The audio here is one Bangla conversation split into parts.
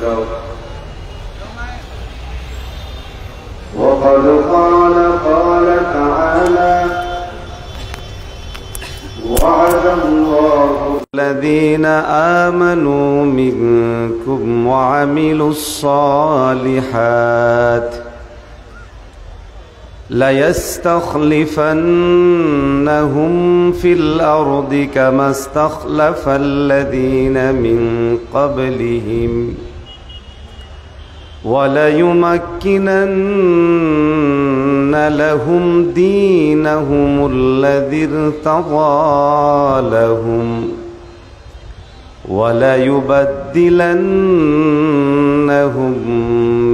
له. وقد قال تعالى: وعد الله الذين آمنوا منكم وعملوا الصالحات ليستخلفنهم في الأرض كما استخلف الذين من قبلهم وليمكنن لهم دينهم الذي ارتضى لهم وليبدلنهم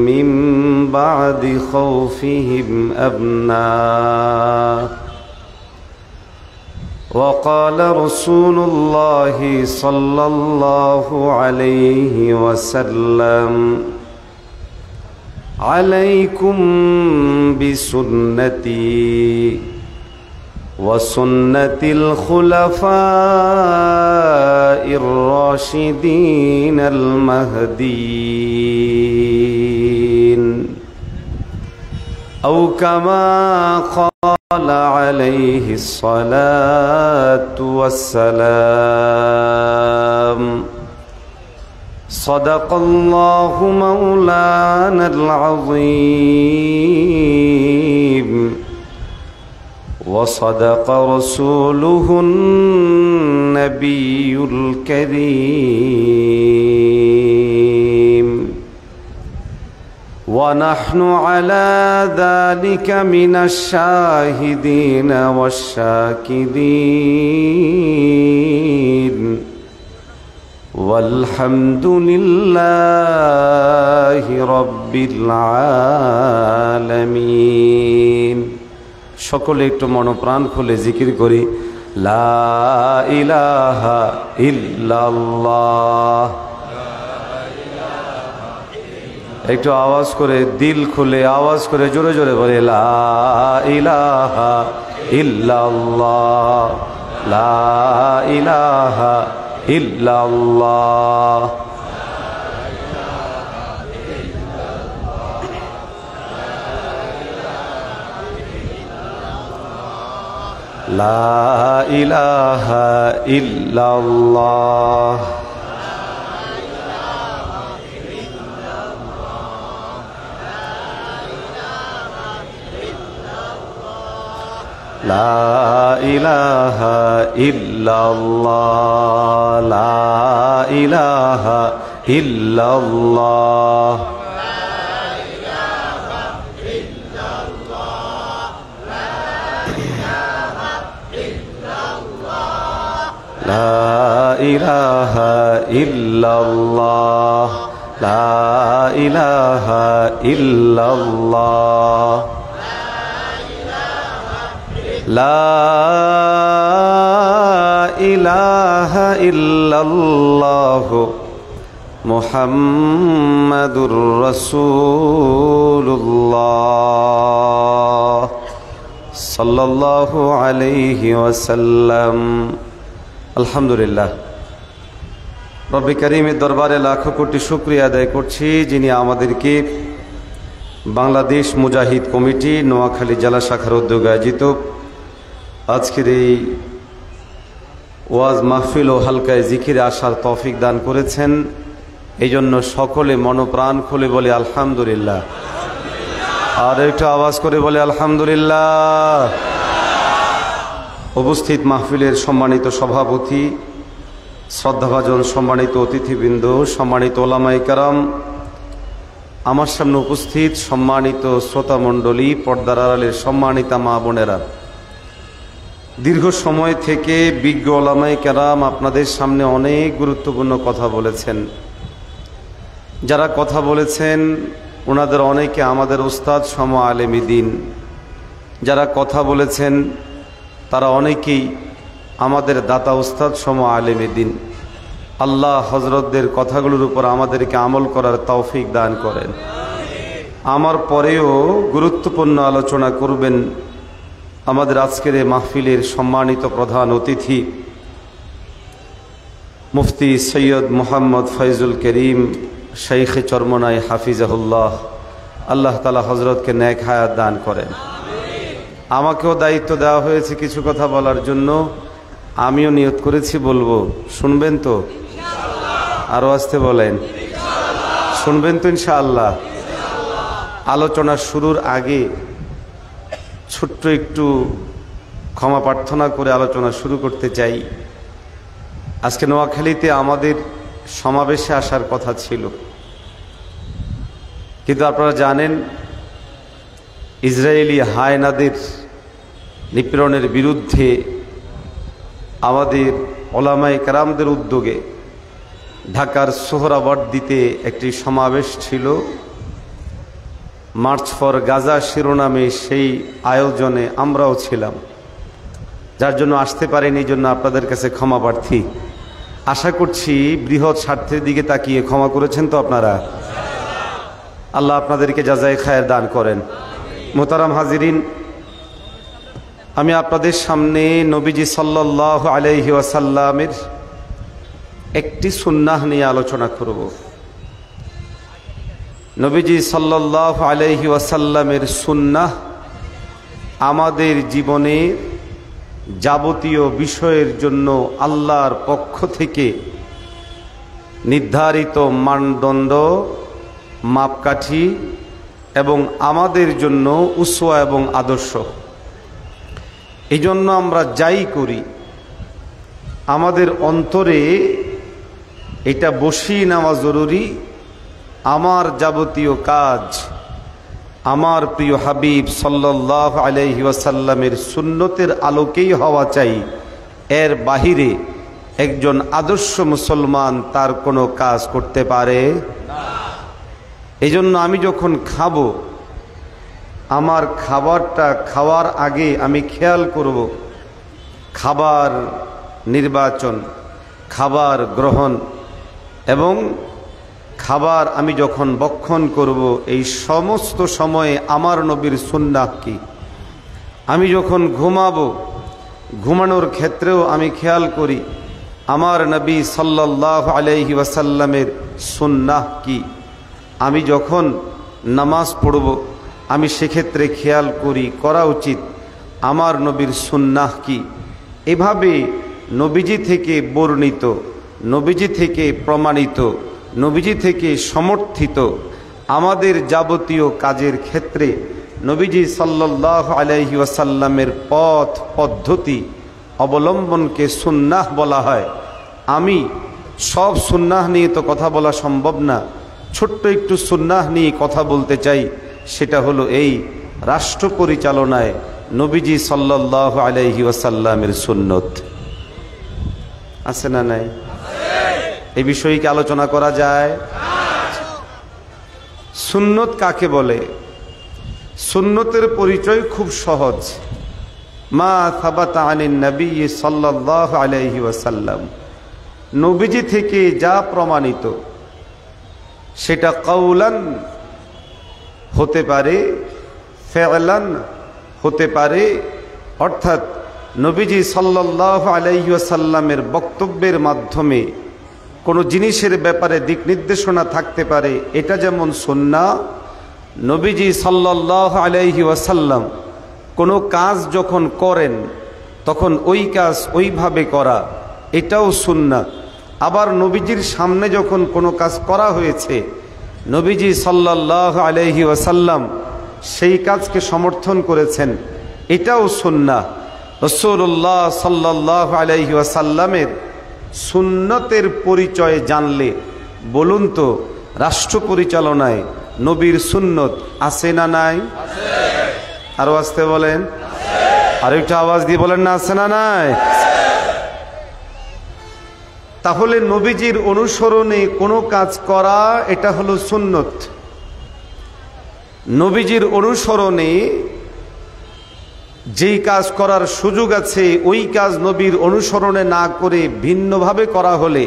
من بعد خوفهم أمنا. وقال رسول الله صلى الله عليه وسلم: عليكم بسنتي وسنة الخلفاء الراشدين المهديين، أو كما قال عليه الصلاة والسلام. صدق الله مولانا العظيم وصدق رسوله النبي الكريم، ونحن على ذلك من الشاهدين والشاكرين، والحمد لله رب العالمين. সকলে একটু মনপ্রাণ খুলে জিকির করি, লা ইলাহা ইল্লাল্লাহ। একটু আওয়াজ করে, দিল খুলে আওয়াজ করে জোরে জোরে বলে, লা ইলাহা ইল্লাল্লাহ, লা ইলাহা ইল্লাল্লাহ। লা ইলাহা ইল্লাল্লাহ, লা ইলাহা ইল্লাল্লাহ, লা ইলাহা ইল্লাল্লাহ। লা ইলাহা ইল্লাল্লাহ, লা ইলাহা ইল্লাল্লাহ, লা ইলাহা ইল্লাল্লাহ মুহাম্মাদুর রাসূলুল্লাহ সাল্লাল্লাহু আলাইহি ওয়াসাল্লাম। আলহামদুলিল্লাহ, রব্বে কারীমের দরবারে লাখো কোটি শুকরিয়া আদায় করছি, যিনি আমাদেরকে বাংলাদেশ মুজাহিদ কমিটি নোয়াখালী জেলা শাখার উদ্যোগে আয়োজিত আজকের এই ওয়াজ মাহফিল ও হালকায় জিকিরে আসার তৌফিক দান করেছেন। এই জন্য সকলে মনপ্রাণ খুলে বলে আলহামদুলিল্লাহ। আর একটু আওয়াজ করে বলে আলহামদুলিল্লাহ। উপস্থিত মাহফিলের সম্মানিত সভাপতি, শ্রদ্ধাভাজন সম্মানিত অতিথিবৃন্দ, সম্মানিত ওলামায়ে কেরাম, আমার সামনে উপস্থিত সম্মানিত শ্রোতামণ্ডলী, পর্দার আড়ালের সম্মানিতা মা বোনেরা, দীর্ঘ সময় থেকে বিজ্ঞ ওলামায়ে কেরাম আপনাদের সামনে অনেক গুরুত্বপূর্ণ কথা বলেছেন। যারা কথা বলেছেন ওনাদের অনেকে আমাদের উস্তাদ সম আলেমী দ্বীন। যারা কথা বলেছেন তারা অনেকেই আমাদের দাতা উস্তাদ সম আলেমী দ্বীন। আল্লাহ হযরতদের কথাগুলোর উপর আমাদেরকে আমল করার তৌফিক দান করেন। আমার পরেও গুরুত্বপূর্ণ আলোচনা করবেন আমাদের আজকের এই মাহফিলের সম্মানিত প্রধান অতিথি মুফতি সৈয়দ মোহাম্মদ ফয়জুল করিম শাইখে চরমনাই হাফিজাহুল্লাহ, আল্লাহ তাআলা হযরতকে নেক হায়াত দান করেন। আমাকেও দায়িত্ব দেওয়া হয়েছে কিছু কথা বলার জন্য। আমিও নিয়ত করেছি বলবো, শুনবেন তো? আরো আসতে বলেন, শুনবেন তো ইনশাআল্লাহ? আলোচনা শুরুর আগে ছোট্ট একটু ক্ষমা প্রার্থনা করে আলোচনা শুরু করতে চাই। আজকে নোয়াখালীতে আমাদের সমাবেশে আসার কথা ছিল, কিন্তু আপনারা জানেন ইসরায়েলি হায়নাদের নিপীড়নের বিরুদ্ধে আমাদের ওলামায়ে কেরামদের উদ্যোগে ঢাকার সোহরাওয়ার্দীতে একটি সমাবেশ ছিল। মার্চ ফর গাজা শিরোনামে সেই আয়োজনে আমরাও ছিলাম, যার জন্য আসতে পারেনি, এই জন্য আপনাদের কাছে ক্ষমা প্রার্থী। আশা করছি বৃহৎ স্বার্থের দিকে তাকিয়ে ক্ষমা করেছেন তো আপনারা। আল্লাহ আপনাদেরকে জাযায়ে খায়ের দান করেন। মোহতারাম হাজিরিন, আমি আপনাদের সামনে নবীজি সাল্লাল্লাহু আলাইহি ওয়াসাল্লামের একটি সুন্নাহ নিয়ে আলোচনা করব। নবীজি সাল্লাল্লাহু আলাইহি ওয়াসাল্লামের সুন্নাহ আমাদের জীবনের যাবতীয় বিষয়ের জন্য আল্লাহর পক্ষ থেকে নির্ধারিত মানদণ্ড, মাপকাঠি এবং আমাদের জন্য উসওয়া এবং আদর্শ। এই জন্য আমরা যাই করি আমাদের অন্তরে এটা বসিয়ে নেওয়া জরুরি। আমার যাবতীয় কাজ আমার প্রিয় হাবিব সাল্লাল্লাহু আলাইহি ওয়াসাল্লামের সুন্নতের আলোকেই হওয়া চাই। এর বাহিরে একজন আদর্শ মুসলমান তার কোনো কাজ করতে পারে না। এই জন্য আমি যখন খাবো, আমার খাবারটা খাওয়ার আগে আমি খেয়াল করব খাবার নির্বাচন, খাবার গ্রহণ এবং খাবার আমি যখন ভক্ষণ করব এই সমস্ত সময়ে আমার নবীর সুন্নাহ কি। আমি যখন ঘুমাবো, ঘুমানোর ক্ষেত্রেও আমি খেয়াল করি আমার নবী সাল্লাল্লাহু আলাইহি ওয়াসাল্লামের সুন্নাহ কি। আমি যখন নামাজ পড়ব আমি সেক্ষেত্রে খেয়াল করা উচিত আমার নবীর সুন্নাহ কি। এভাবে নবীজি থেকে বর্ণিত, নবীজি থেকে প্রমাণিত, নবীজি থেকে সমর্থিত আমাদের যাবতীয় কাজের ক্ষেত্রে নবীজি সাল্লাল্লাহু আলাইহি ওয়াসাল্লামের পথ পদ্ধতি অবলম্বনকে সুন্নাহ বলা হয়। আমি সব সুন্নাহ নিয়ে তো কথা বলা সম্ভব না, ছোট্ট একটু সুন্নাহ নিয়ে কথা বলতে চাই। সেটা হলো এই রাষ্ট্র পরিচালনায় নবীজি সাল্লাল্লাহু আলাইহি ওয়াসাল্লামের সুন্নত আছে না নাই? এই বিষয়ে কি আলোচনা করা যায়? সুন্নত কাকে বলে? সুন্নতের পরিচয় খুব সহজ। মা সাবাতা আনিন নবী সাল্লাল্লাহু আলাইহি ওয়াসাল্লাম, নবীজি থেকে যা প্রমাণিত সেটা কাউলান হতে পারে, ফেলান হতে পারে, অর্থাৎ নবীজি সাল্লাল্লাহু আলাইহি ওয়াসাল্লামের বক্তব্যের মাধ্যমে কোনো জিনিসের ব্যাপারে দিক নির্দেশনা থাকতে পারে, এটা যেমন সুন্নাহ। নবীজি সাল্লাল্লাহু আলাইহি ওয়াসাল্লাম কোনো কাজ যখন করেন তখন ওই কাজ ওইভাবে করা, এটাও সুন্নাহ। আবার নবীজির সামনে যখন কোনো কাজ করা হয়েছে নবীজি সাল্লাল্লাহু আলাইহি ওয়াসাল্লাম সেই কাজকে সমর্থন করেছেন, এটাও সুন্নাহ। রাসূলুল্লাহ সাল্লাল্লাহু আলাইহি ওয়াসাল্লামের সুন্নতের পরিচয় জানলে বলুন তো রাষ্ট্র পরিচালনায় নবীর সুন্নত আছে না নাই? আরো আসতে বলেন, আরো একটু আওয়াজ দিয়ে বলেন না, আছে না নাই? তাহলে নবীজির অনুসরণে কোনো কাজ করা এটা হলো সুন্নত। নবীজির অনুসরণে যেই কাজ করার সুযোগ আছে ওই কাজ নবীর অনুসরণে না করে ভিন্নভাবে করা হলে,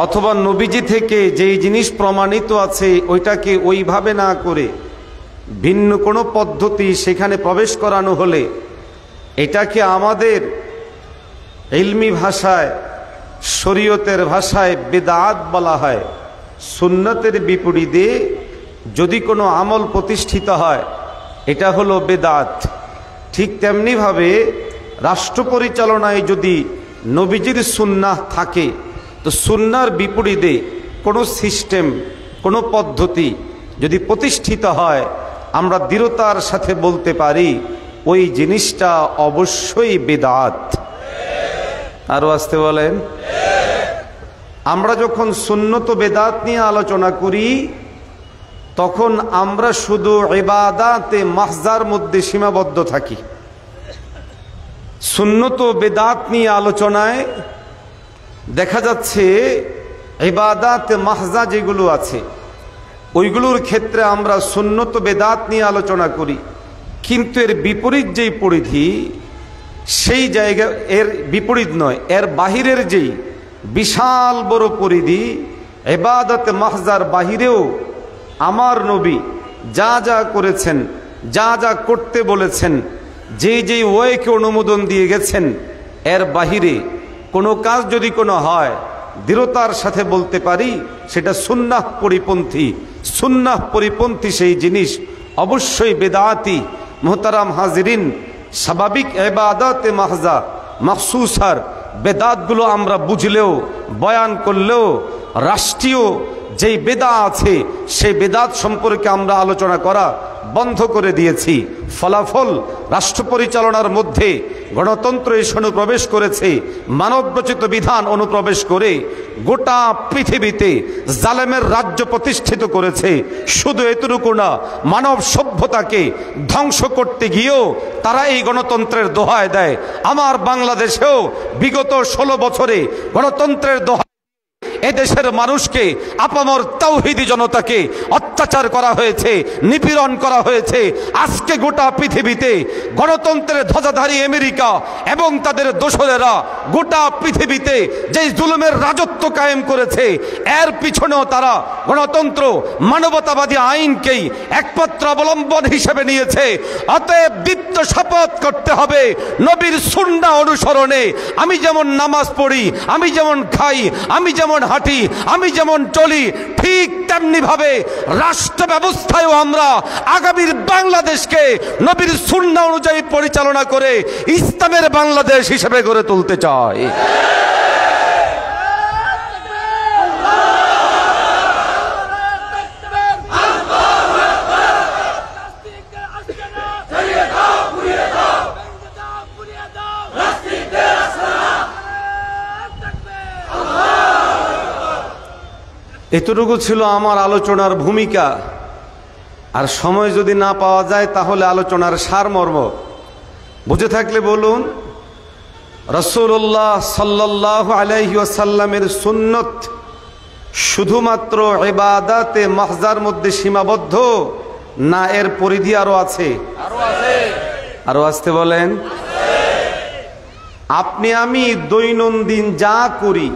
অথবা নবীজি থেকে যেই জিনিস প্রমাণিত আছে ওইটাকে ওইভাবে না করে ভিন্ন কোনো পদ্ধতি সেখানে প্রবেশ করানো হলে, এটাকে আমাদের ইলমি ভাষায়, শরীয়তের ভাষায় বিদআত বলা হয়। সুন্নতের বিপরীতে যদি কোনো আমল প্রতিষ্ঠিত হয় এটা হলো বেদাত। ঠিক তেমনিভাবে রাষ্ট্র পরিচালনায় যদি নবীজির সুন্নাহ থাকে তো সুন্নার বিপরীতে কোনো সিস্টেম, কোনো পদ্ধতি যদি প্রতিষ্ঠিত হয় আমরা দৃঢ়তার সাথে বলতে পারি ওই জিনিসটা অবশ্যই বেদাত। আরো আসতে বলেন। আমরা যখন সুন্নত বেদাত নিয়ে আলোচনা করি তখন আমরা শুধু ইবাদাতে মাহজার মধ্যে সীমাবদ্ধ থাকি। সুন্নত বেদাত নিয়ে আলোচনায় দেখা যাচ্ছে ইবাদাতে মাহজা যেগুলো আছে ওইগুলোর ক্ষেত্রে আমরা সুন্নত বেদাত নিয়ে আলোচনা করি, কিন্তু এর বিপরীত যেই পরিধি সেই জায়গা এর বিপরীত নয়, এর বাহিরের যেই বিশাল বড় পরিধি ইবাদতে মাহজার বাহিরেও আমার নবী যা যা করেছেন, যা যা করতে বলেছেন, যেই ওয়েকে অনুমোদন দিয়ে গেছেন, এর বাহিরে কোনো কাজ যদি কোনো হয় দৃঢ়তার সাথে বলতে পারি সেটা সুন্নাহ পরিপন্থী। সুন্নাহ পরিপন্থী সেই জিনিস অবশ্যই বেদাতি। মোহতারাম হাজিরিন, স্বাভাবিক ইবাদতে মাহজা মখসুসার বেদাতগুলো আমরা বুঝলেও বয়ান করলেও রাষ্ট্রীয় যেই বেদা আছে সেই বেদাত সম্পর্কে আমরা আলোচনা করা বন্ধ করে দিয়েছি। ফলাফল রাষ্ট্র পরিচালনার মধ্যে গণতন্ত্র এসে অনুপ্রবেশ করেছে, মানবরচিত বিধান অনুপ্রবেশ করে গোটা পৃথিবীতে জালেমের রাজ্য প্রতিষ্ঠিত করেছে। শুধু এতটুকু না, মানব সভ্যতাকে ধ্বংস করতে গিয়েও তারা এই গণতন্ত্রের দোহাই দেয়। আমার বাংলাদেশেও বিগত 16 বছরে গণতন্ত্রের দোহাই এদেশের মানুষকে, আপামর তাওহীদি জনতাকে অত্যাচার করা হয়েছে, নিপীড়ন করা হয়েছে। আজকে গোটা পৃথিবীতে গণতন্ত্রের ধ্বজাধারী আমেরিকা এবং তাদের দোসরেরা গোটা পৃথিবীতে যেই জুলুমের রাজত্ব কায়েম করেছে এর পিছনেও তারা গণতন্ত্র, মানবতাবাদী আইনকেই একমাত্র অবলম্বন হিসেবে নিয়েছে। অতএব দীপ্ত শপথ করতে হবে নবীর সুন্নাহ অনুসরণে। আমি যেমন নামাজ পড়ি, আমি যেমন খাই, আমি যেমন হাঁটি, আমি যেমন চলি, ঠিক তেমনি ভাবে রাষ্ট্র ব্যবস্থায়ও আমরা আগামীর বাংলাদেশকে নবীর সুন্নাহ অনুযায়ী পরিচালনা করে ইসলামের বাংলাদেশ হিসেবে গড়ে তুলতে চাই। এতটুকু ছিল আমার আলোচনার ভূমিকা। আর সময় যদি না পাওয়া যায় তাহলে আলোচনার সারমর্ম বুঝে থাকলে বলুন। রাসূলুল্লাহ সাল্লাল্লাহু আলাইহি ওয়াসাল্লামের সুন্নত শুধুমাত্র ইবাদাতে মাহজার মধ্যে সীমাবদ্ধ না, এর পরিধি আরো আছে? আরো আসতে বলেন। আপনি আমি দৈনন্দিন যা করি,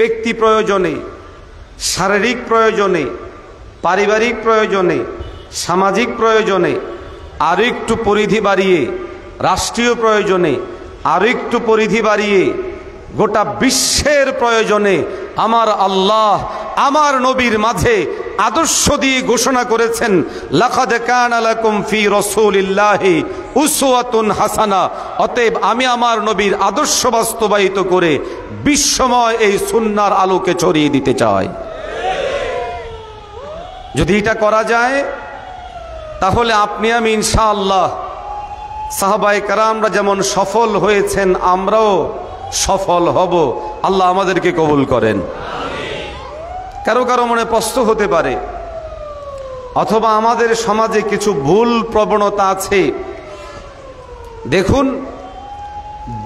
ব্যক্তি প্রয়োজনে, শারীরিক প্রয়োজনে, পারিবারিক প্রয়োজনে, সামাজিক প্রয়োজনে, আরো একটু পরিধি বাড়িয়ে রাষ্ট্রীয় প্রয়োজনে, আরো একটু পরিধি বাড়িয়ে গোটা বিশ্বের প্রয়োজনে আমার আল্লাহ আমার নবীর মাঝে আদর্শ দিয়ে ঘোষণা করেছেন, লাকাদ কানা লাকুম ফি রাসূলিল্লাহি উসওয়াতুন হাসানা। অতএব আমি আমার নবীর আদর্শ বাস্তবায়িত করে বিশ্বময় এই সুন্নাহর আলোকে ছড়িয়ে দিতে চাই। যদি এটা করা যায় তাহলে আপনি আমি ইনশাআল্লাহ সাহাবায়ে কেরামরা যেমন সফল হয়েছেন আমরাও সফল হব। আল্লাহ আমাদেরকে কবুল করেন। কারো কারো মনে প্রশ্ন হতে পারে, অথবা আমাদের সমাজে কিছু ভুল প্রবণতা আছে। দেখুন,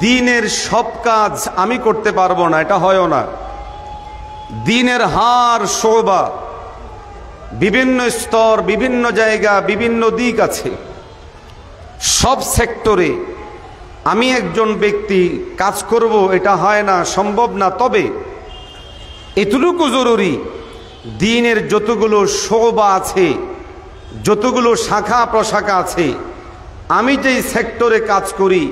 দ্বীনের সব কাজ আমি করতে পারবো না, এটা হয়ও না। দ্বীনের হার শোভা বিভিন্ন স্তর, বিভিন্ন জায়গা, বিভিন্ন দিক আছে। সব সেক্টরে আমি একজন ব্যক্তি কাজ করব এটা হয় না, সম্ভব না। তবে এতটুকু জরুরি, দ্বীনের যতগুলো শোভা আছে, যতগুলো শাখা প্রশাখা আছে, আমি যেই সেক্টরে কাজ করি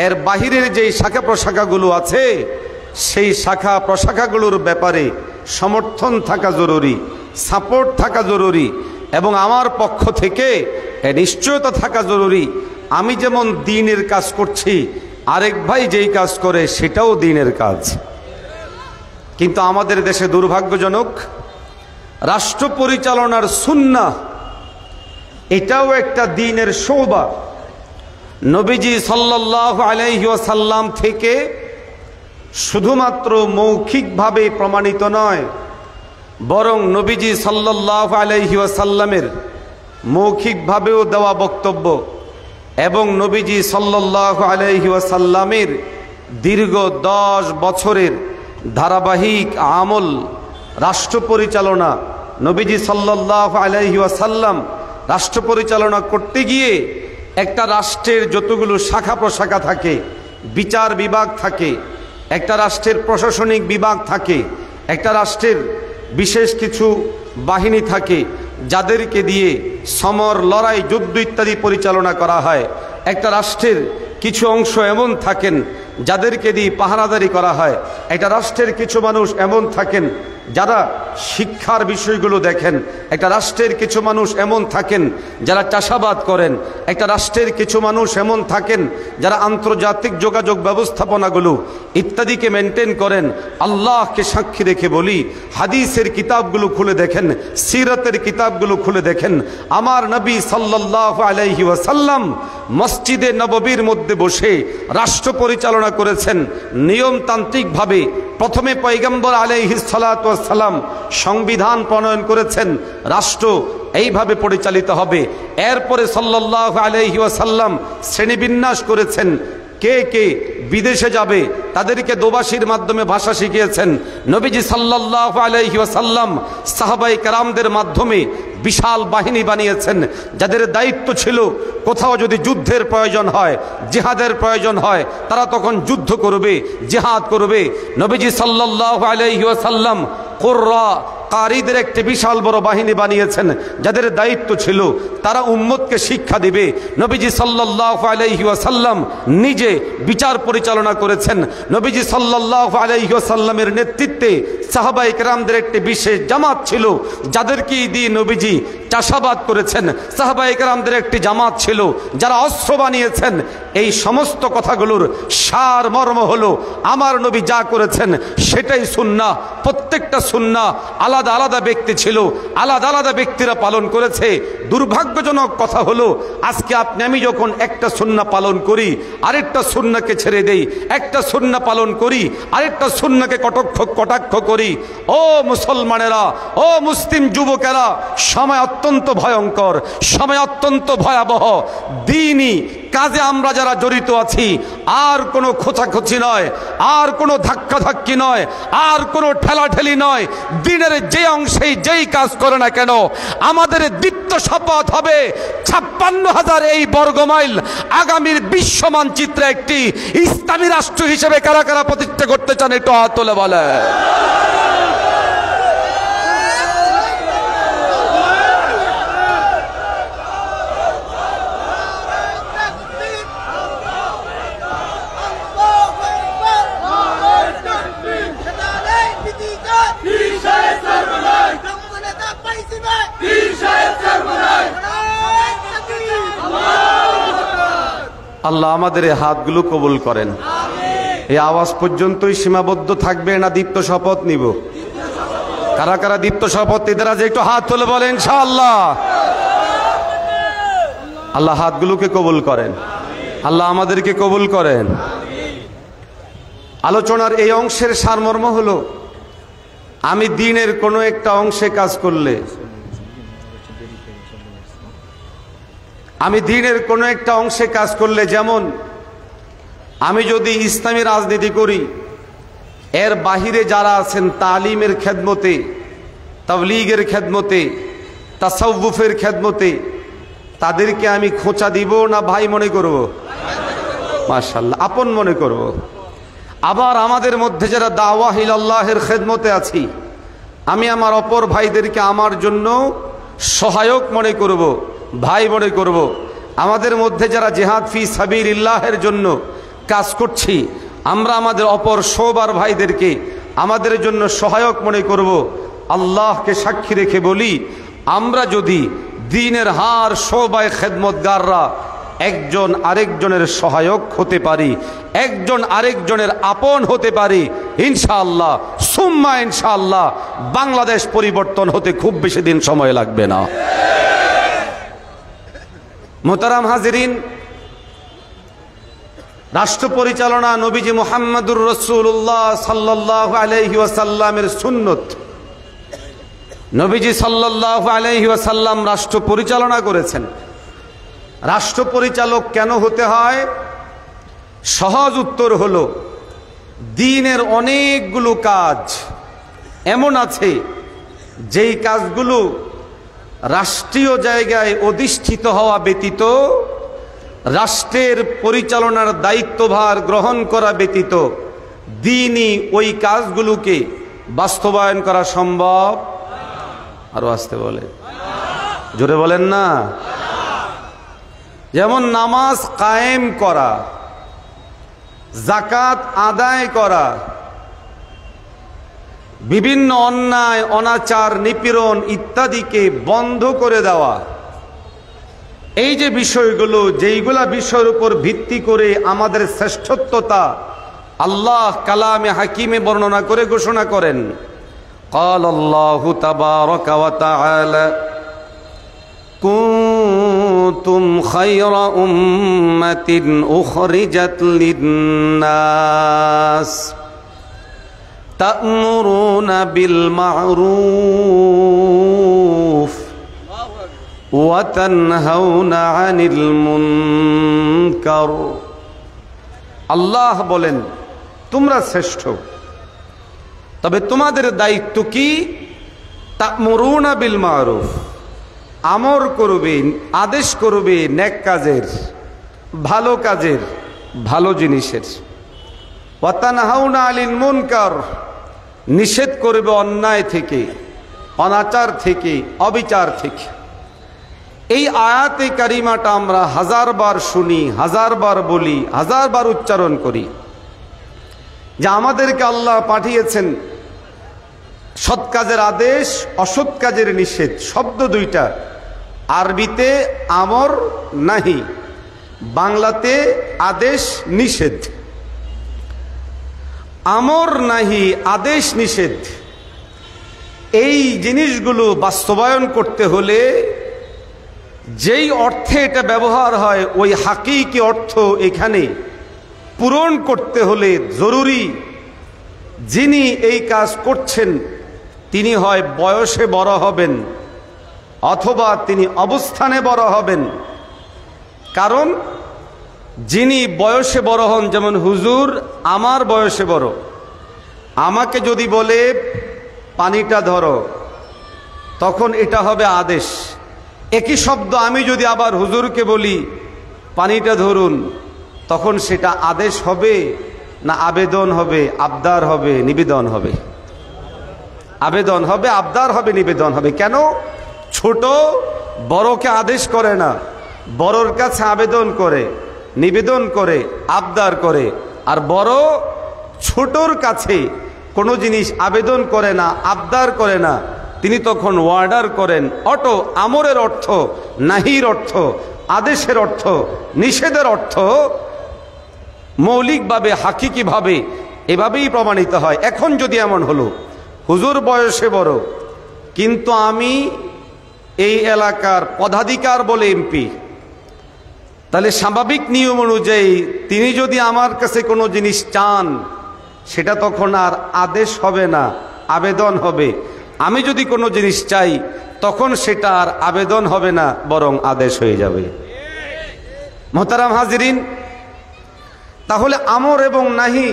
এর বাহিরের যেই শাখা প্রশাখাগুলো আছে সেই শাখা প্রশাখাগুলোর ব্যাপারে সমর্থন থাকা জরুরি, সাপোর্ট থাকা জরুরি, এবং আমার পক্ষ থেকে নিশ্চয়তা থাকা জরুরি। আমি যেমন দ্বীনের কাজ করছি, আরেক ভাই যেই কাজ করে সেটাও দ্বীনের কাজ। কিন্তু আমাদের দেশে দুর্ভাগ্যজনক, রাষ্ট্র পরিচালনার সুন্নাহ এটাও একটা দ্বীনের শোভা। নবীজি সাল্লাল্লাহু আলাইহি ওয়াসাল্লাম থেকে শুধুমাত্র মৌখিকভাবে প্রমাণিত নয়, বরং নবীজি সাল্লাল্লাহু আলাইহি ওয়াসাল্লামের মৌখিকভাবেও দেওয়া বক্তব্য এবং নবীজি সাল্লাল্লাহু আলাইহি ওয়াসাল্লামের দীর্ঘ 10 বছরের ধারাবাহিক আমল, রাষ্ট্র পরিচালনা। নবীজি সাল্লাল্লাহু আলাইহি ওয়াসাল্লাম রাষ্ট্র পরিচালনা করতে গিয়ে একটা রাষ্ট্রের যতগুলো শাখা প্রশাখা থাকে, বিচার বিভাগ থাকে, একটা রাষ্ট্রের প্রশাসনিক বিভাগ থাকে, একটা রাষ্ট্রের বিশেষ কিছু বাহিনী থাকে যাদেরকে দিয়ে সমর, লড়াই, যুদ্ধ ইত্যাদি পরিচালনা করা হয়। একটা রাষ্ট্রের কিছু অংশ এমন থাকেন যাদেরকে দিয়ে পাহারাদারি করা হয়। একটা রাষ্ট্রের কিছু মানুষ এমন থাকেন যারা শিক্ষার বিষয়গুলো দেখেন। একটা রাষ্ট্রের কিছু মানুষ এমন থাকেন যারা চাষাবাদ করেন। একটা রাষ্ট্রের কিছু মানুষ এমন থাকেন যারা আন্তর্জাতিক যোগাযোগ ব্যবস্থাপনাগুলো ইত্যাদিকে মেনটেন করেন। আল্লাহকে সাক্ষী রেখে বলি, হাদিসের কিতাবগুলো খুলে দেখেন, সিরাতের কিতাবগুলো খুলে দেখেন, আমার নবী সাল্লাল্লাহু আলাইহি ওয়াসাল্লাম মসজিদে নববীর মধ্যে বসে রাষ্ট্র পরিচালনা করেছেন নিয়মতান্ত্রিকভাবে। প্রথমে পয়গম্বর আলাইহিস সালাতু ওয়াস সালাম সংবিধান প্রণয়ন করেছেন, রাষ্ট্র এইভাবে পরিচালিত হবে। এরপরে সাল্লাল্লাহু আলাইহি ওয়াসাল্লাম শ্রেণীবিন্যাস করেছেন, কে কে বিদেশে যাবে তাদেরকে দোভাষীর মাধ্যমে ভাষা শিখিয়েছেন। নবীজি সাল্লাল্লাহু আলাইহি ওয়াসাল্লাম সাহাবায়ে কেরামদের মাধ্যমে বিশাল বাহিনী বানিয়েছেন, যাদের দায়িত্ব ছিল কোথাও যদি যুদ্ধের প্রয়োজন হয়, জিহাদের প্রয়োজন হয়, তারা তখন যুদ্ধ করবে, জিহাদ করবে। নবীজি সাল্লাল্লাহু আলাইহি ওয়াসাল্লাম কুররা, কারীদের একটি বিশাল বড় বাহিনী বানিয়েছেন, যাদের দায়িত্ব ছিল তারা উম্মতকে শিক্ষা দিবে। নবীজি সাল্লাল্লাহু আলাইহি ওয়াসাল্লাম নিজে বিচার পরিচালনা করেছেন। নবীজি সাল্লাল্লাহু আলাইহি ওয়াসাল্লামের নেতৃত্বে সাহাবায়ে কেরামদের একটি বিশেষ জামাত ছিল, যাদেরকে দিয়ে নবীজি চাষাবাদ করেছেন। সাহাবায়ে কেরামদের একটি জামাত ছিল যারা অস্ত্র বানিয়েছেন। এই সমস্ত কথাগুলোর সার মর্ম হলো, আমার নবী যা করেছেন সেটাই সুন্নাহ। প্রত্যেকটা সুন্নাহ আলাদা আলাদা ব্যক্তি ছিল, আলাদা আলাদা ব্যক্তিরা পালন করেছে। দুর্ভাগ্যজনক কথা হলো, আজকে আপনি আমি যখন একটা সুন্নাহ পালন করি, আরেকটা সুন্নাহকে ছেড়ে দেই, একটা সুন্নাহ পালন করি, আরেকটা সুন্নাহকে কটাক্ষ করি। ও মুসলমানেরা, ও মুসলিম যুবকেরা, সময় অত্যন্ত ভয়ঙ্কর, সময় অত্যন্ত ভয়াবহ। দ্বীনি কাজে আমরা যারা জড়িত আছি, আর কোনো খোঁচাখুচি নয়, আর কোনো ধাক্কাধাক্কি নয়, আর কোনো ঠেলাঠেলি নয়। দ্বীনের যে অংশেই যেই কাজ করে না কেন, আমাদের দীপ্ত শপথ হবে 56,000 এই বর্গমাইল আগামীর বিশ্ব মানচিত্রে একটি ইসলামী রাষ্ট্র হিসেবে কারা কারা প্রতিষ্ঠা করতে চান, একটু হাত তুলে বলে। আল্লাহ আমাদের এই হাতগুলো কবুল করেন। এই আওয়াজ পর্যন্তই সীমাবদ্ধ থাকবে না দীপ্ত শপথ নিব? কারা কারা দীপ্ত শপথ এদের আজ একটু হাত তুলে বলেন ইনশাআল্লাহ। আল্লাহ হাতগুলোকে কবুল করেন, আল্লাহ আমাদেরকে কবুল করেন। আলোচনার এই অংশের সারমর্ম হলো, আমি দ্বীনের কোনো একটা অংশে কাজ করলে, আমি দ্বীনের কোনো একটা অংশে কাজ করলে, যেমন আমি যদি ইসলামী রাজনীতি করি, এর বাহিরে যারা আছেন তালিমের খেদমতে, তাবলীগের খেদমতে, তাসাউফের খেদমতে, তাদেরকে আমি খোঁচা দিব না ভাই মনে করব? মাশাআল্লাহ, আপন মনে করব। আবার আমাদের মধ্যে যারা দাওয়া ইলাল্লাহের খেদমতে আছি, আমি আমার অপর ভাইদেরকে আমার জন্য সহায়ক মনে করব, ভাই মনে করব। আমাদের মধ্যে যারা জিহাদ ফি সাবিলিল্লাহের জন্য কাজ করছি, আমরা আমাদের অপর সবার ভাইদেরকে আমাদের জন্য সহায়ক মনে করব। আল্লাহকে সাক্ষী রেখে বলি, আমরা যদি দ্বীনের হার শোবায় খেদমতগাররা একজন আরেকজনের সহায়ক হতে পারি, একজন আরেকজনের আপন হতে পারি, ইনশাআল্লাহ সুম্মা ইনশাআল্লাহ বাংলাদেশ পরিবর্তন হতে খুব বেশি দিন সময় লাগবে না। মোহতারাম হাজিরিন, রাষ্ট্র পরিচালনা নবীজি মুহাম্মদুর রাসূলুল্লাহ সাল্লাল্লাহু আলাইহি ওয়াসাল্লামের সুন্নত। নবীজি সাল্লাল্লাহু আলাইহি ওয়াসাল্লাম রাষ্ট্র পরিচালনা করেছেন। রাষ্ট্র পরিচালক কেন হতে হয়? সহজ উত্তর হলো, দ্বীনের অনেকগুলো কাজ এমন আছে যেই কাজগুলো রাষ্ট্রীয় জায়গায় অধিষ্ঠিত হওয়া ব্যতীত, রাষ্ট্রের পরিচালনার দায়িত্বভার গ্রহণ করা ব্যতীত দ্বীনই ওই কাজগুলোকে বাস্তবায়ন করা সম্ভব। আরো আসতে বলে, জোরে বলেন না। যেমন নামাজ কায়েম করা, যাকাত আদায় করা, বিভিন্ন অন্যায় অনাচার নিপীড়ন ইত্যাদিকে বন্ধ করে দেওয়া, এই যে বিষয়গুলো, যেইগুলা বিষয়ের উপর ভিত্তি করে আমাদের শ্রেষ্ঠত্বতা আল্লাহ কালামে হাকিমে বর্ণনা করে ঘোষণা করেন। قال الله تبارك وتعالى كنتم خير أمة أخرجت للناس تأمرون بالمعروف وتنهون عن المنكر। আল্লাহ বলেন, তোমরা শ্রেষ্ঠ, তবে তোমাদের দায়িত্ব কি? তা'মুরুনা বিল মারুফ, আমর করবে, আদেশ করবে নেক কাজের, ভালো কাজের, ভালো জিনিসের। ওয়া তানহাউনা আনিল মুনকার, নিষেধ করবে অন্যায় থেকে, অনাচার থেকে, অবিচার থেকে। এই আয়াতে কারিমাটা আমরা হাজারবার শুনি, হাজারবার বলি, হাজারবার উচ্চারণ করি যে আমাদেরকে আল্লাহ পাঠিয়েছেন সৎ কাজের আদেশ, অসৎ কাজের নিষেধ। শব্দ দুইটা, আরবিতে আমর নাহি, বাংলাতে আদেশ নিষেধ। আমর নাহি, আদেশ নিষেধ, এই জিনিসগুলো বাস্তবায়ন করতে হলে যেই অর্থে এটা ব্যবহার হয় ওই হাকিকি অর্থ এখানে পূরণ করতে হলে জরুরি যিনি এই কাজ করছেন তিনি হয় বয়সে বড় হবেন অথবা তিনি অবস্থানে বড় হবেন। কারণ যিনি বয়সে বড় হন, যেমন হুজুর আমার বয়সে বড়, আমাকে যদি বলে পানিটা ধরো, তখন এটা হবে আদেশ। একই শব্দ আমি যদি আবার হুজুরকে বলি পানিটা ধরুন, তখন সেটা আদেশ হবে না আবেদন হবে, আবদার হবে, নিবেদন হবে? আবেদন হবে, আবদার হবে, নিবেদন হবে। কেন? ছোট বড়কে আদেশ করে না, বড়র কাছে আবেদন করে, নিবেদন করে, আবদার করে। আর বড় ছোটর কাছে কোনো জিনিস আবেদন করে না, আবদার করে না, তিনি তখন ওয়ার্ডার করেন। অটো আমরের অর্থ, নাহির অর্থ, আদেশের অর্থ, নিষেধের অর্থ মৌলিকভাবে হাকিকিভাবে এভাবেই প্রমাণিত হয়। এখন যদি এমন হলো হুজুর বয়সে বড় কিন্তু আমি এই এলাকার পদাধিকার বলে এমপি, তাহলে স্বাভাবিক নিয়ম অনুযায়ী তিনি যদি আমার কাছে কোনো জিনিস চান সেটা তখন আর আদেশ হবে না, আবেদন হবে। আমি যদি কোনো জিনিস চাই তখন সেটা আর আবেদন হবে না, বরং আদেশ হয়ে যাবে। মোহতারাম হাজিরিন, তাহলে আমর এবং নাহি,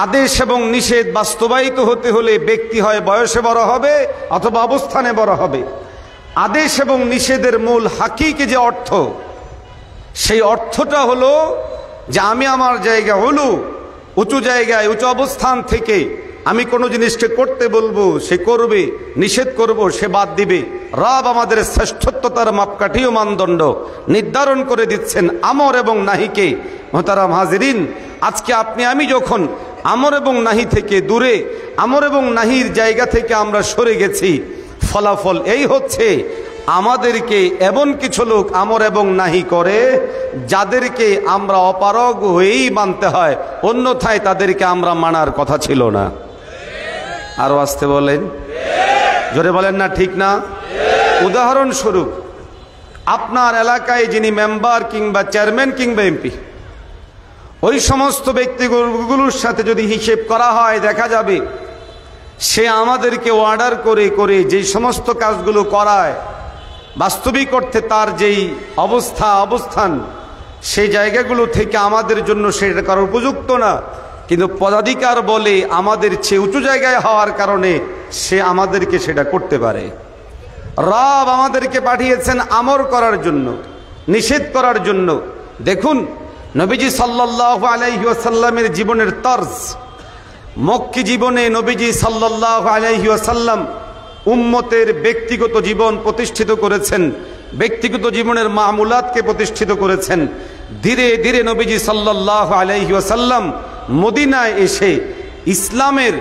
আদেশ এবং নিষেধ বাস্তবায়িত হতে হলে ব্যক্তি হয় বয়সে বড় হবে অথবা অবস্থানে বড় হবে। আদেশ এবং নিষেধের মূল হাকিকি যে অর্থ, সেই অর্থটা হলো যে আমি আমার জায়গা হলো উঁচু জায়গায়, উঁচু অবস্থান থেকে আমি কোনো জিনিসকে করতে বলবো সে করবে, নিষেধ করব সে বাদ দিবে। রব আমাদের শ্রেষ্ঠত্বতার মাপকাঠি ও মানদণ্ড নির্ধারণ করে দিচ্ছেন আমর এবং নাহিকে। মোহতারাম হাজিরিন, আজকে আপনি আমি যখন আমর এবং নাহি থেকে দূরে, আমর এবং নাহির জায়গা থেকে আমরা সরে গেছি। ফলাফল এই হচ্ছে, আমাদেরকে এমন কিছু লোক আমর এবং নাহি করে যাদেরকে আমরা অপারগ হয়েই মানতে হয়, অন্যথায় তাদেরকে আমরা মানার কথা ছিল না। আরো আসতে বলেন, জোরে বলেন না ঠিক না? উদাহরণস্বরূপ, আপনার এলাকায় যিনি মেম্বার কিংবা চেয়ারম্যান কিংবা এমপি, ওই সমস্ত ব্যক্তিগুলোর সাথে যদি হিসেব করা হয়, দেখা যাবে সে আমাদেরকে অর্ডার করে করে যে সমস্ত কাজগুলো করায়, বাস্তবিক অর্থে তার যেই অবস্থান, সেই জায়গাগুলো থেকে আমাদের জন্য সেটা করার উপযুক্ত না, কিন্তু পদাধিকার বলে আমাদের চেয়ে উঁচু জায়গায় হওয়ার কারণে সে আমাদেরকে সেটা করতে পারে। রব আমাদেরকে পাঠিয়েছেন আমর করার জন্য, নিষেধ করার জন্য। দেখুন নবীজি সাল্লাল্লাহু আলাইহি ওয়াসাল্লামের জীবনের তর্জ, মক্কি জীবনে নবীজি সাল্লাল্লাহু আলাইহি ওয়াসাল্লাম উম্মতের ব্যক্তিগত জীবন প্রতিষ্ঠিত করেছেন, ব্যক্তিগত জীবনের মামুলাতকে প্রতিষ্ঠিত করেছেন। ধীরে ধীরে নবীজি সাল্লাল্লাহু আলাইহি ওয়াসাল্লাম মদিনায় এসে ইসলামের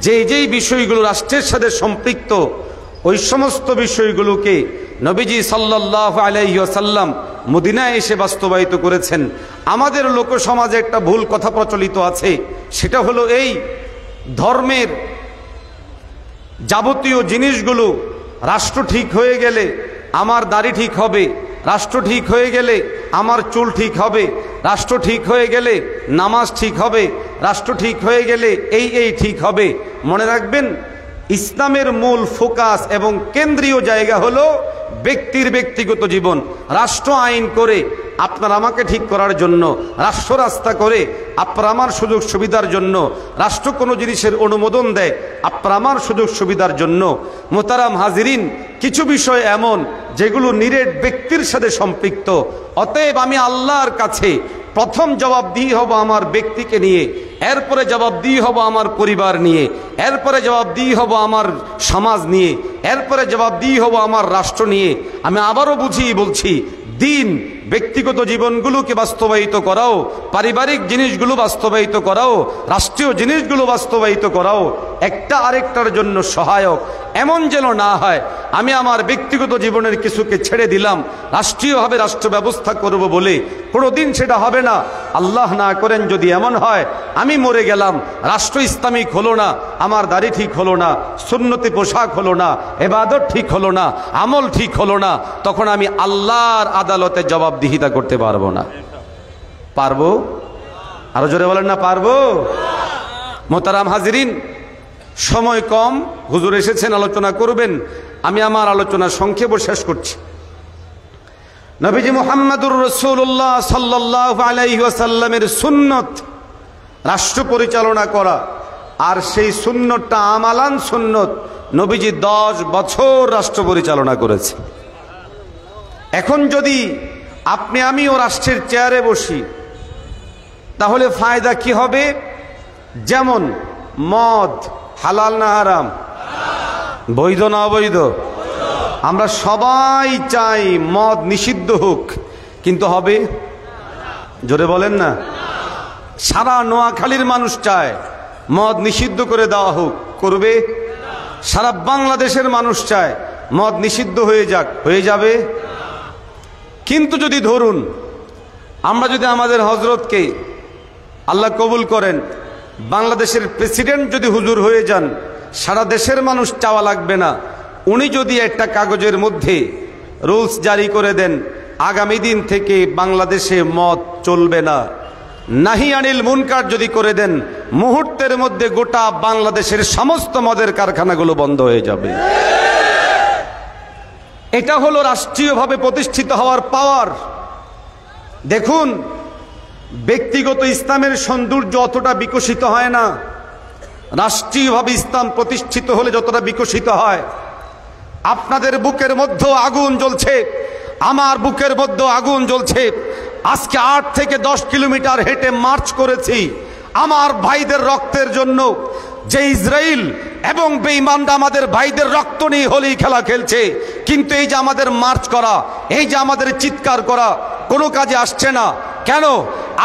যেই বিষয়গুলো রাষ্ট্রের সাথে সম্পৃক্ত, ওই সমস্ত বিষয়গুলোকে নবীজি সাল্লাল্লাহু আলাইহি ওয়াসাল্লাম মদিনায় এসে বাস্তবায়িত করেছেন। আমাদের লোকসমাজে একটা ভুল কথা প্রচলিত আছে, সেটা হলো এই, ধর্মের যাবতীয় জিনিসগুলো রাষ্ট্র ঠিক হয়ে গেলে আমার দাড়ি ঠিক হবে, রাষ্ট্র ঠিক হয়ে গেলে আমার চুল ঠিক হবে, রাষ্ট্র ঠিক হয়ে গেলে নামাজ ঠিক হবে, রাষ্ট্র ঠিক হয়ে গেলে এই ঠিক হবে। মনে রাখবেন, ইসলামের মূল ফোকাস এবং কেন্দ্রীয় জায়গা হলো ব্যক্তির ব্যক্তিগত জীবন। রাষ্ট্র আইন করে আপনার আমাকে ঠিক করার জন্য, রাষ্ট্র রাস্তা করে আপনার আমার সুযোগ সুবিধার জন্য, রাষ্ট্র কোনো জিনিসের অনুমোদন দেয় আপনার আমার সুযোগ সুবিধার জন্য। মোহতারাম হাজিরিন, কিছু বিষয় এমন যেগুলো নিরেট ব্যক্তির সাথে সম্পৃক্ত। অতএব আমি আল্লাহর কাছে প্রথম জবাবদিহি হব আমার ব্যক্তিকে নিয়ে, এরপরে জবাবদিহি হব আমার পরিবার নিয়ে, এরপরে জবাবদিহি হব আমার সমাজ নিয়ে, এরপরে জবাবদিহি হব আমার রাষ্ট্র নিয়ে। আমি আবারও বুঝিয়ে বলছি, দিন ব্যক্তিগত জীবনগুলোকে বাস্তবায়িত করাও, পারিবারিক জিনিসগুলো বাস্তবায়িত করাও, রাষ্ট্রীয় জিনিসগুলো বাস্তবায়িত করাও একটা আরেকটার জন্য সহায়ক। এমন যেন না হয় আমি আমার ব্যক্তিগত জীবনের কিছুকে ছেড়ে দিলাম, রাষ্ট্রীয়ভাবে রাষ্ট্র ব্যবস্থা করব বলে, কোনোদিন সেটা হবে না। আল্লাহ না করেন যদি এমন হয় আমি মরে গেলাম, রাষ্ট্র ইসলামিক হলো না, আমার দাড়ি ঠিক হলো না, সুন্নতি পোশাক হলো না, ইবাদত ঠিক হলো না, আমল ঠিক হলো না, তখন আমি আল্লাহর আদালতে জবাবদিহিতা করতে পারবো না। পারবো? আরো জোরে বলেন না, পারবো? মোহতারাম হাজিরিন, সময় কম, হুজুর এসেছেন আলোচনা করবেন, আমি আমার আলোচনা সংক্ষেপে শেষ করছি। নবীজি মুহাম্মদুর রাসূলুল্লাহ সাল্লাল্লাহু আলাইহি ওয়াসাল্লামের সুন্নত রাষ্ট্র পরিচালনা করা, আর সেই সুন্নতটা আমালান সুন্নত। নবীজি 10 বছর রাষ্ট্র পরিচালনা করেছে। এখন যদি আপনি আমিও রাষ্ট্রের চেয়ারে বসি, তাহলে ফায়দা কি হবে? যেমন মদ হালাল না হারাম, বৈধ না অবৈধ? আমরা সবাই চাই মদ নিষিদ্ধ হোক, কিন্তু হবে? জোরে বলেন না। সারা নোয়াখালীর মানুষ চায় মদ নিষিদ্ধ করে দেওয়া হোক, করবে? সারা বাংলাদেশের মানুষ চায় মদ নিষিদ্ধ হয়ে যাক, হয়ে যাবে? কিন্তু যদি ধরুন আমরা যদি আমাদের হজরতকে আল্লাহ কবুল করেন, বাংলাদেশের প্রেসিডেন্ট যদি হুজুর হয়ে যান, সারা দেশের মানুষ চাওয়া লাগবে না, উনি যদি একটা কাগজের মধ্যে রুলস জারি করে দেন, আগামী দিন থেকে বাংলাদেশে মদ চলবে না, নাহি আনিল মুনকার যদি করে দেন, মুহূর্তের মধ্যে গোটা বাংলাদেশের সমস্ত মদের কারখানাগুলো বন্ধ হয়ে যাবে। এটা হলো রাষ্ট্রীয়ভাবে প্রতিষ্ঠিত হওয়ার পাওয়ার। দেখুন, ব্যক্তিগত ইসলামের সৌন্দর্য অতটা বিকশিত হয় না, রাষ্ট্রীয়ভাবে ইসলাম প্রতিষ্ঠিত হলে যতটা বিকশিত হয়। আপনাদের বুকের মধ্যেও আগুন জ্বলছে, আমার বুকের মধ্যেও আগুন জ্বলছে। আজকে 8 থেকে 10 কিলোমিটার হেঁটে মার্চ করেছি আমার ভাইদের রক্তের জন্য। যে ইসরায়েল এবং বেঈমানরা আমাদের ভাইদের রক্ত নিয়ে হোলি খেলা খেলছে, কিন্তু এই যে আমাদের মার্চ করা, এই যে আমাদের চিৎকার করা, কোনো কাজে আসছে না। কেন?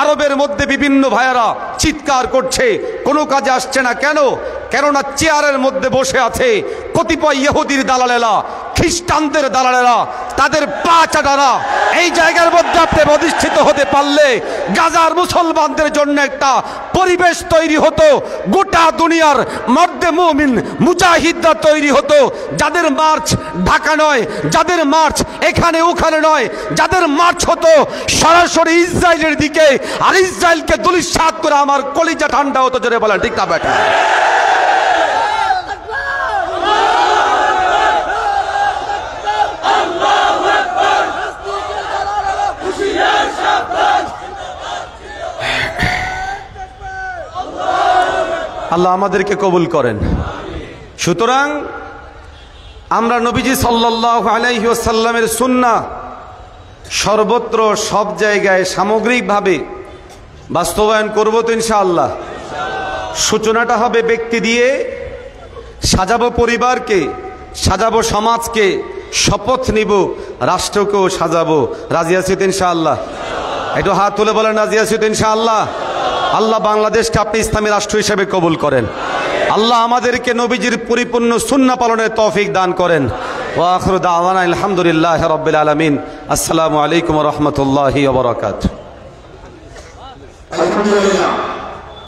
আরবের মধ্যে বিভিন্ন ভাইয়েরা চিৎকার করছে, কোনো কাজে আসছে না। কেন? কেননা চেয়ারের মধ্যে বসে আছে কতিপয় ইহুদির দালালেরা, খ্রিস্টানদের দালালেরা, তাদের পা চাটারা। এই জায়গার মধ্যে আপনি প্রতিষ্ঠিত হতে পারলে গাজার মুসলমানদের জন্য একটা পরিবেশ তৈরি হতো, গোটা দুনিয়ার মর্দে মুমিন মুজাহিদরা তৈরি হতো, যাদের মার্চ ঢাকা নয়, যাদের মার্চ এখানে ওখানে নয়, যাদের মার্চ হতো সরাসরি ইসরায়েলের দিকে, আর ইসরায়েলকে ধূলিসাৎ করে আমার কলিজা ঠান্ডা হতো। জোরে বলেন ঠিক না বেটা? আল্লাহ আমাদেরকে কবুল করেন। সুতরাং আমরা নবীজি সাল্লাল্লাহু আলাইহি ওয়াসাল্লামের সুন্নাহ সর্বত্র সব জায়গায় সামগ্রিকভাবে বাস্তবায়ন করব তো ইনশাআল্লাহ। সূচনাটা হবে ব্যক্তি দিয়ে, সাজাবো পরিবারকে, সাজাবো সমাজকে, শপথ নিব রাষ্ট্রকেও সাজাবো। রাজি আছি তো ইনশাআল্লাহ? একটু হাত তুলে বলেন রাজি আছি তো ইনশাআল্লাহ? আল্লাহ বাংলাদেশকে আপনি ইসলামী রাষ্ট্র হিসেবে কবুল করেন। আল্লাহ আমাদেরকে নবীজির পরিপূর্ণ সুন্নাহ পালনের তৌফিক দান করেন। ওয়া আখিরু দাওয়ানা আলহামদুলিল্লাহি রাব্বিল আলামিন। আসসালামু আলাইকুম ওয়া রাহমাতুল্লাহি ওয়া বারাকাতুহু।